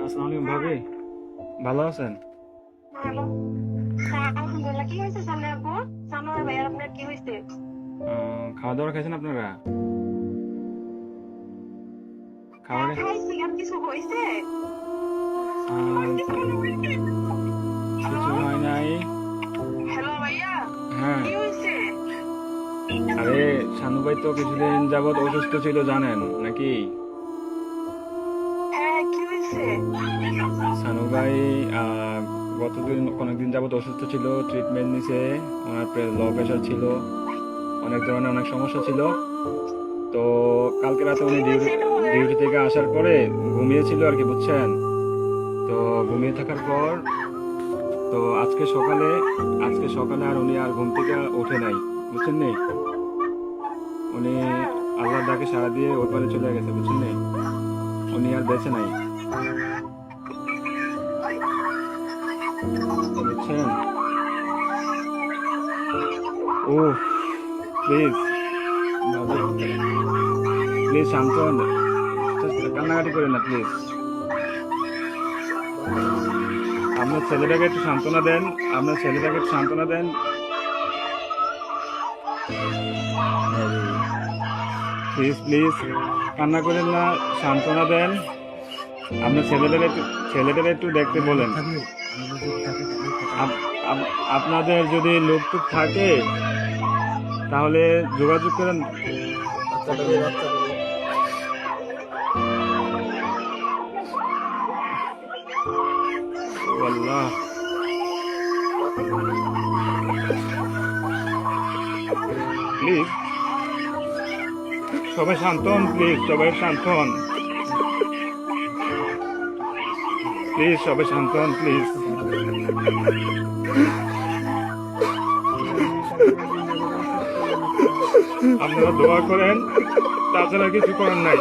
আসসালামু আলাইকুম ভাবি, ভালো আছেন? হ্যালো। হ্যাঁ, আলহামদুলিল্লাহ। কি হয়েছে সামনে আপু? সানোয়ার ভাইয়ার আপনার কি হয়েছে? খাওয়া দাওয়া খাইছেন আপনারা? হ্যাঁ, খাবারে খাইছি। আর কিছু হয়েছে? আহ, হ্যালো? কিছু হয় নাই। হ্যালো ভাইয়া, হ্যাঁ, কি হয়েছে? আরে শানু ভাই তো কিছুদিন যাবত অসুস্থ ছিল জানেন নাকি? হ্যাঁ, কি হয়েছে? শানু ভাই আহ, অনেকদিন যাবত অসুস্থ ছিল, ট্রিটমেন্ট নিছে। ওনার লো প্রেশার ছিল, অনেক ধরনের অনেক সমস্যা ছিল। তো কালকে রাতে কি উনি হয়েছে এটা বলেন? ডিউটি থেকে আসার পরে ঘুমিয়েছিল আর কি, বুঝছেন? তো ঘুমিয়ে থাকার পর তো আজকে সকালে আর উনি আর ঘুম থেকে ওঠে নাই, বুঝছেন নি? উনি হ্যাঁ। আল্লাহর ডাকে সাড়া দিয়ে ওই পারে চলে গেছে, বুঝছেন নি? উনি আর বেঁচে নাই, বুঝছেন? ও প্লিজ ভাবি, প্লিজ শান্ত হন, কান্নাকাটি করেন না প্লিজ। আপনার ছেলেটাকে একটু সান্ত্বনা দেন, আপনার ছেলেটাকে একটু সান্ত্বনা দেন। প্লিজ প্লিজ কান্না করেন না, সান্ত্বনা দেন। আপনার ছেলেটাকে একটু দেখতে বলেন। আপনাদের যদি লোক টুক থাকে তাহলে যোগাযোগ করেন। ও আল্লাহ, প্লিজ সবাই শান্ত হন, প্লিজ সবাই শান্ত হন, প্লিজ সবাই শান্ত হন, প্লিজ। আপনারা দোয়া করেন, তাছাড়া কিছু করার নাই।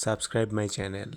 Subscribe my channel.